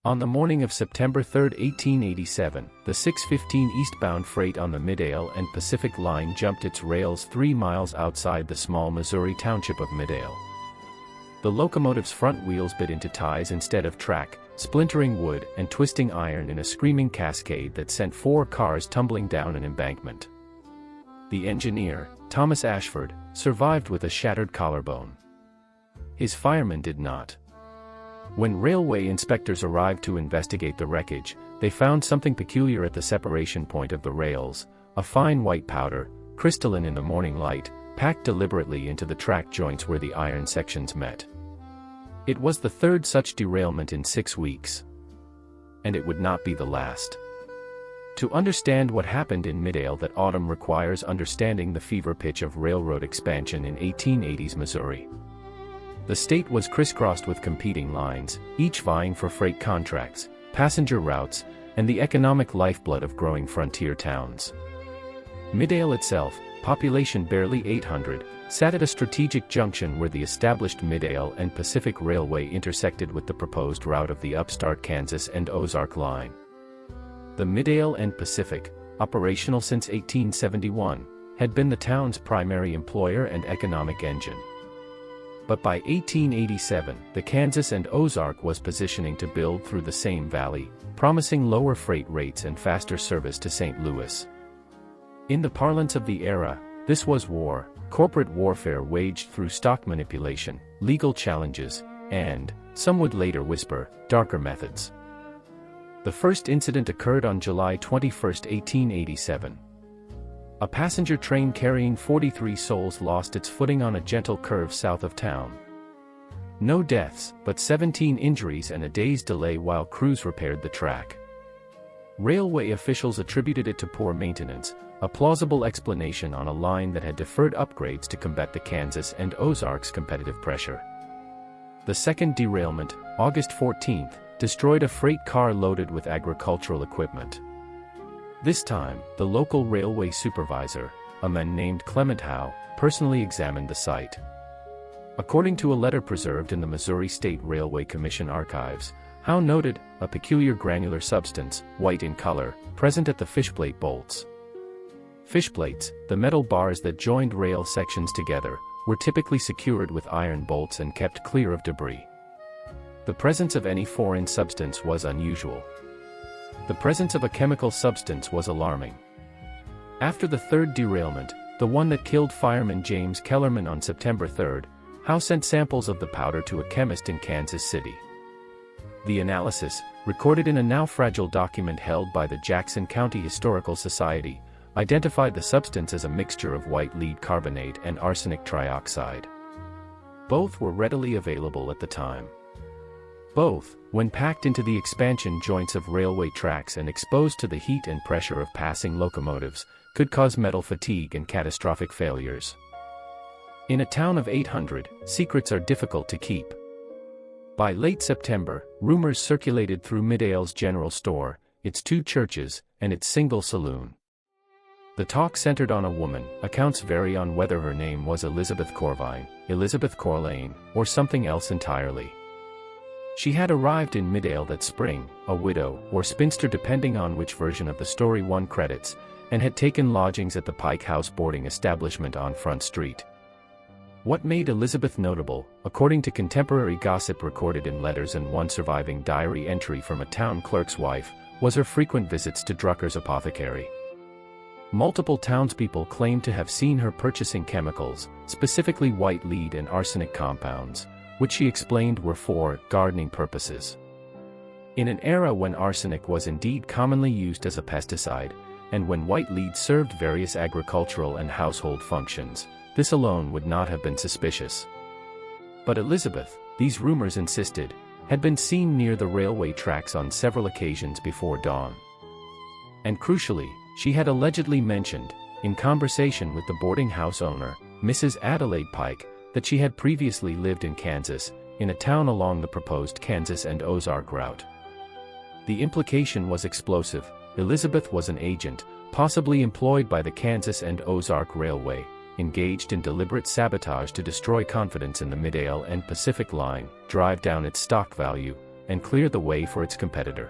On the morning of September 3, 1887, the 6:15 eastbound freight on the Middale and Pacific Line jumped its rails 3 miles outside the small Missouri township of Middale. The locomotive's front wheels bit into ties instead of track, splintering wood and twisting iron in a screaming cascade that sent 4 cars tumbling down an embankment. The engineer, Thomas Ashford, survived with a shattered collarbone. His firemen did not. When railway inspectors arrived to investigate the wreckage, they found something peculiar at the separation point of the rails, a fine white powder, crystalline in the morning light, packed deliberately into the track joints where the iron sections met. It was the third such derailment in 6 weeks. And it would not be the last. To understand what happened in Middale that autumn requires understanding the fever pitch of railroad expansion in 1880s Missouri. The state was crisscrossed with competing lines, each vying for freight contracts, passenger routes, and the economic lifeblood of growing frontier towns. Middale itself, population barely 800, sat at a strategic junction where the established Middale and Pacific Railway intersected with the proposed route of the upstart Kansas and Ozark Line. The Middale and Pacific, operational since 1871, had been the town's primary employer and economic engine. But by 1887, the Kansas and Ozark was positioning to build through the same valley, promising lower freight rates and faster service to St. Louis. In the parlance of the era, this was war, corporate warfare waged through stock manipulation, legal challenges, and, some would later whisper, darker methods. The first incident occurred on July 21, 1887. A passenger train carrying 43 souls lost its footing on a gentle curve south of town. No deaths, but 17 injuries and a day's delay while crews repaired the track. Railway officials attributed it to poor maintenance, a plausible explanation on a line that had deferred upgrades to combat the Kansas and Ozark's competitive pressure. The second derailment, August 14, destroyed a freight car loaded with agricultural equipment. This time, the local railway supervisor, a man named Clement Howe, personally examined the site. According to a letter preserved in the Missouri State Railway Commission archives, Howe noted a peculiar granular substance, white in color, present at the fishplate bolts. Fishplates, the metal bars that joined rail sections together, were typically secured with iron bolts and kept clear of debris. The presence of any foreign substance was unusual. The presence of a chemical substance was alarming. After the third derailment, the one that killed fireman James Kellerman on September 3, Howe sent samples of the powder to a chemist in Kansas City. The analysis, recorded in a now fragile document held by the Jackson County Historical Society, identified the substance as a mixture of white lead carbonate and arsenic trioxide. Both were readily available at the time. Both, when packed into the expansion joints of railway tracks and exposed to the heat and pressure of passing locomotives, could cause metal fatigue and catastrophic failures. In a town of 800, secrets are difficult to keep. By late September, rumors circulated through Middale's general store, its 2 churches, and its single saloon. The talk centered on a woman. Accounts vary on whether her name was Elizabeth Corvine, Elizabeth Corlane, or something else entirely. She had arrived in Middale that spring, a widow or spinster depending on which version of the story one credits, and had taken lodgings at the Pike House boarding establishment on Front Street. What made Elizabeth notable, according to contemporary gossip recorded in letters and one surviving diary entry from a town clerk's wife, was her frequent visits to Drucker's apothecary. Multiple townspeople claimed to have seen her purchasing chemicals, specifically white lead and arsenic compounds, which she explained were for gardening purposes. In an era when arsenic was indeed commonly used as a pesticide, and when white lead served various agricultural and household functions, this alone would not have been suspicious. But Elizabeth, these rumors insisted, had been seen near the railway tracks on several occasions before dawn. And crucially, she had allegedly mentioned, in conversation with the boarding house owner, Mrs. Adelaide Pike, that she had previously lived in Kansas, in a town along the proposed Kansas and Ozark route. The implication was explosive. Elizabeth was an agent, possibly employed by the Kansas and Ozark Railway, engaged in deliberate sabotage to destroy confidence in the Middale and Pacific Line, drive down its stock value, and clear the way for its competitor.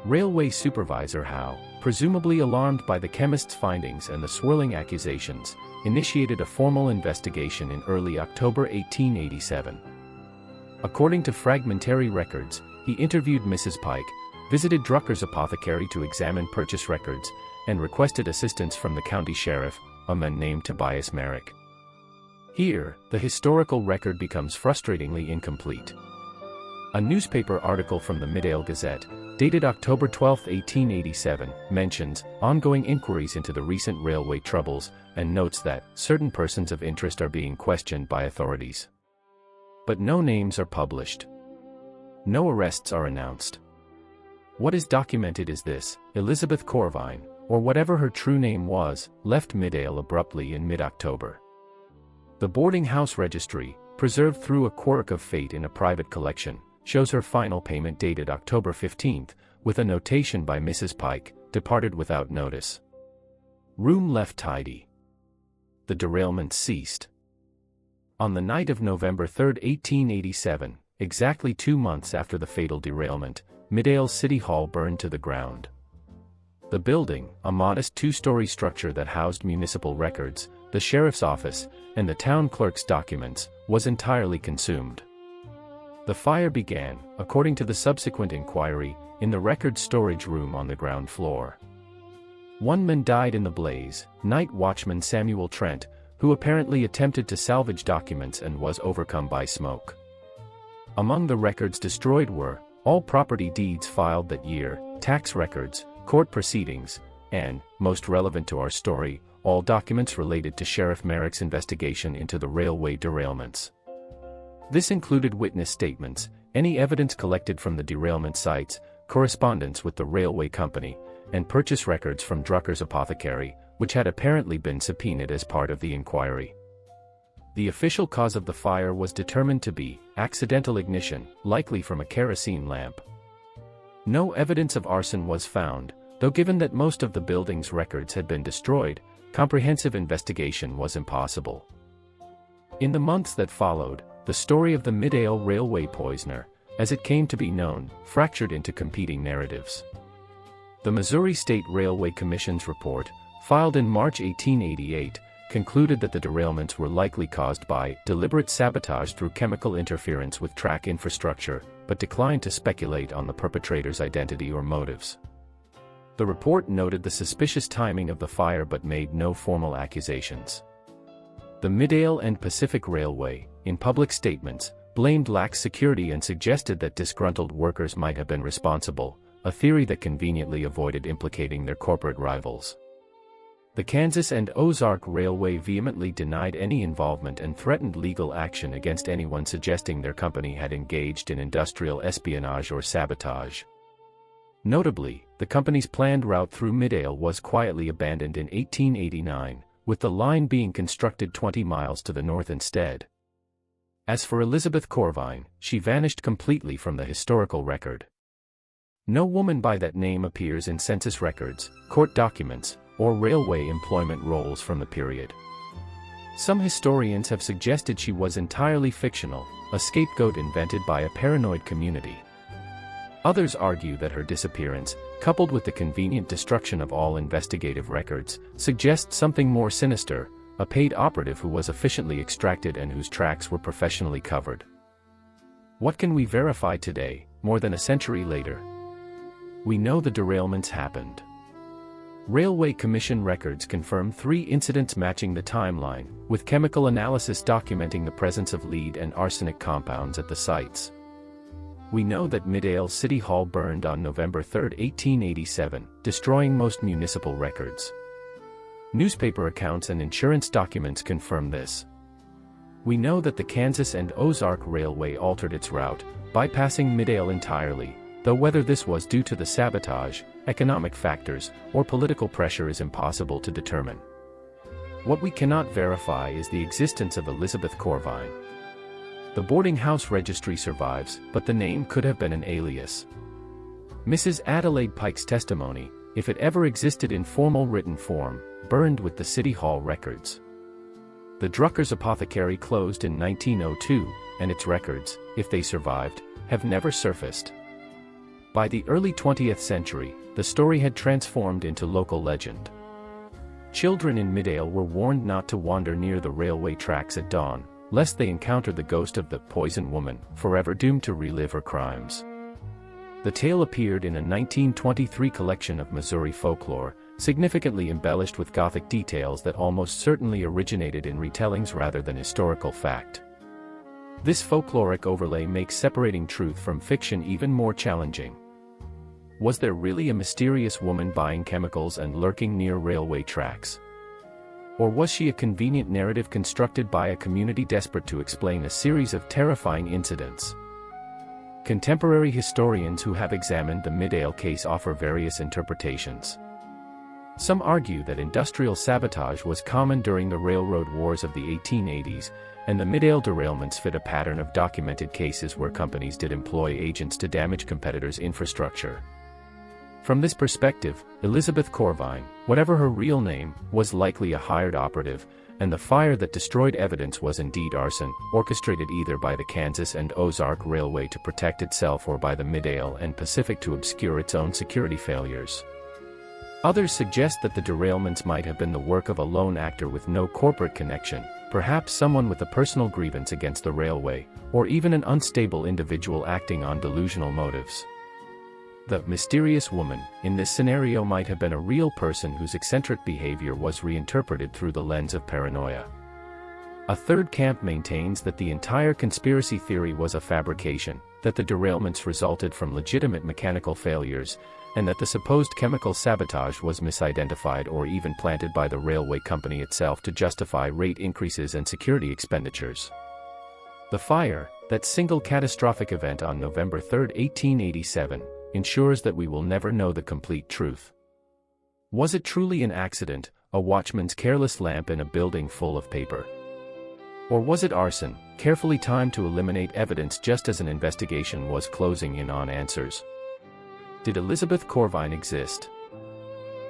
Railway Supervisor Howe, presumably alarmed by the chemist's findings and the swirling accusations, initiated a formal investigation in early October 1887. According to fragmentary records, he interviewed Mrs. Pike, visited Drucker's apothecary to examine purchase records, and requested assistance from the county sheriff, a man named Tobias Merrick. Here, the historical record becomes frustratingly incomplete. A newspaper article from the Middale Gazette, dated October 12, 1887, mentions ongoing inquiries into the recent railway troubles and notes that certain persons of interest are being questioned by authorities. But no names are published. No arrests are announced. What is documented is this: Elizabeth Corvine, or whatever her true name was, left Middale abruptly in mid-October. The boarding house registry, preserved through a quirk of fate in a private collection, shows her final payment dated October 15, with a notation by Mrs. Pike, departed without notice. Room left tidy. The derailment ceased. On the night of November 3, 1887, exactly 2 months after the fatal derailment, Middale City Hall burned to the ground. The building, a modest 2-story structure that housed municipal records, the sheriff's office, and the town clerk's documents, was entirely consumed. The fire began, according to the subsequent inquiry, in the record storage room on the ground floor. One man died in the blaze, night watchman Samuel Trent, who apparently attempted to salvage documents and was overcome by smoke. Among the records destroyed were all property deeds filed that year, tax records, court proceedings, and, most relevant to our story, all documents related to Sheriff Merrick's investigation into the railway derailments. This included witness statements, any evidence collected from the derailment sites, correspondence with the railway company, and purchase records from Drucker's apothecary, which had apparently been subpoenaed as part of the inquiry. The official cause of the fire was determined to be accidental ignition, likely from a kerosene lamp. No evidence of arson was found, though given that most of the building's records had been destroyed, comprehensive investigation was impossible. In the months that followed, the story of the Middale Railway Poisoner, as it came to be known, fractured into competing narratives. The Missouri State Railway Commission's report, filed in March 1888, concluded that the derailments were likely caused by deliberate sabotage through chemical interference with track infrastructure, but declined to speculate on the perpetrator's identity or motives. The report noted the suspicious timing of the fire but made no formal accusations. The Middale and Pacific Railway, in public statements, blamed lax security and suggested that disgruntled workers might have been responsible, a theory that conveniently avoided implicating their corporate rivals. The Kansas and Ozark Railway vehemently denied any involvement and threatened legal action against anyone suggesting their company had engaged in industrial espionage or sabotage. Notably, the company's planned route through Middale was quietly abandoned in 1889, with the line being constructed 20 miles to the north instead. As for Elizabeth Corvine, she vanished completely from the historical record. No woman by that name appears in census records, court documents, or railway employment rolls from the period. Some historians have suggested she was entirely fictional, a scapegoat invented by a paranoid community. Others argue that her disappearance, coupled with the convenient destruction of all investigative records, suggests something more sinister, a paid operative who was efficiently extracted and whose tracks were professionally covered. What can we verify today, more than a century later? We know the derailments happened. Railway Commission records confirm 3 incidents matching the timeline, with chemical analysis documenting the presence of lead and arsenic compounds at the sites. We know that Middale City Hall burned on November 3, 1887, destroying most municipal records. Newspaper accounts and insurance documents confirm this. We know that the Kansas and Ozark Railway altered its route, bypassing Middale entirely, though whether this was due to the sabotage, economic factors, or political pressure is impossible to determine. What we cannot verify is the existence of Elizabeth Corvine. The boarding house registry survives, but the name could have been an alias. Mrs. Adelaide Pike's testimony, if it ever existed in formal written form, burned with the City Hall records. The Drucker's apothecary closed in 1902, and its records, if they survived, have never surfaced. By the early 20th century, the story had transformed into local legend. Children in Middale were warned not to wander near the railway tracks at dawn, lest they encounter the ghost of the poison woman, forever doomed to relive her crimes. The tale appeared in a 1923 collection of Missouri folklore, significantly embellished with Gothic details that almost certainly originated in retellings rather than historical fact. This folkloric overlay makes separating truth from fiction even more challenging. Was there really a mysterious woman buying chemicals and lurking near railway tracks? Or was she a convenient narrative constructed by a community desperate to explain a series of terrifying incidents? Contemporary historians who have examined the Middale case offer various interpretations. Some argue that industrial sabotage was common during the railroad wars of the 1880s, and the Middale derailments fit a pattern of documented cases where companies did employ agents to damage competitors' infrastructure. From this perspective, Elizabeth Corvine, whatever her real name, was likely a hired operative, and the fire that destroyed evidence was indeed arson, orchestrated either by the Kansas and Ozark Railway to protect itself or by the Middale and Pacific to obscure its own security failures. Others suggest that the derailments might have been the work of a lone actor with no corporate connection, perhaps someone with a personal grievance against the railway, or even an unstable individual acting on delusional motives. The mysterious woman in this scenario might have been a real person whose eccentric behavior was reinterpreted through the lens of paranoia. A third camp maintains that the entire conspiracy theory was a fabrication, that the derailments resulted from legitimate mechanical failures, and that the supposed chemical sabotage was misidentified or even planted by the railway company itself to justify rate increases and security expenditures. The fire, that single catastrophic event on November 3, 1887, ensures that we will never know the complete truth. Was it truly an accident, a watchman's careless lamp in a building full of paper? Or was it arson, carefully timed to eliminate evidence just as an investigation was closing in on answers? Did Elizabeth Corvine exist?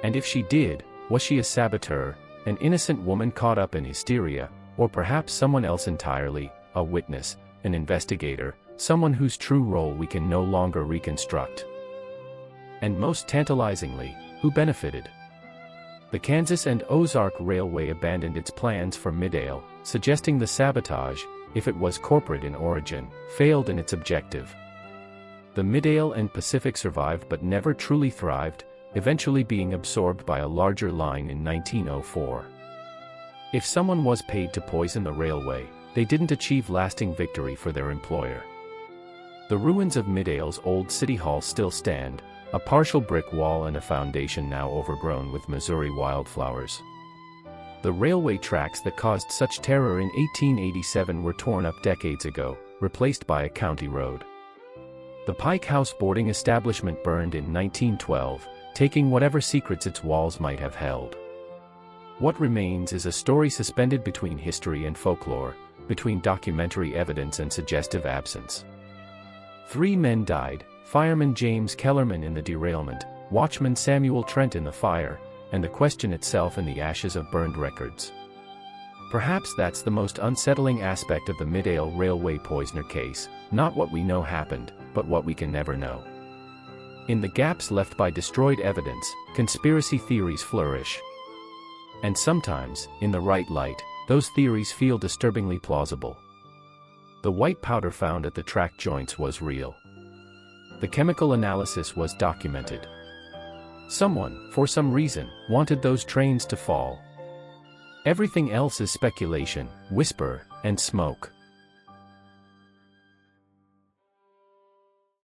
And if she did, was she a saboteur, an innocent woman caught up in hysteria, or perhaps someone else entirely, a witness, an investigator, someone whose true role we can no longer reconstruct? And most tantalizingly, who benefited? The Kansas and Ozark Railway abandoned its plans for Middale, suggesting the sabotage, if it was corporate in origin, failed in its objective. The Middale and Pacific survived but never truly thrived, eventually being absorbed by a larger line in 1904. If someone was paid to poison the railway, they didn't achieve lasting victory for their employer. The ruins of Middale's old city hall still stand, a partial brick wall and a foundation now overgrown with Missouri wildflowers. The railway tracks that caused such terror in 1887 were torn up decades ago, replaced by a county road. The Pike House boarding establishment burned in 1912, taking whatever secrets its walls might have held. What remains is a story suspended between history and folklore, between documentary evidence and suggestive absence. 3 men died: Fireman James Kellerman in the derailment, Watchman Samuel Trent in the fire, and the question itself in the ashes of burned records. Perhaps that's the most unsettling aspect of the Middale Railway Poisoner case, not what we know happened, but what we can never know. In the gaps left by destroyed evidence, conspiracy theories flourish. And sometimes, in the right light, those theories feel disturbingly plausible. The white powder found at the track joints was real. The chemical analysis was documented. Someone, for some reason, wanted those trains to fall. Everything else is speculation, whisper, and smoke.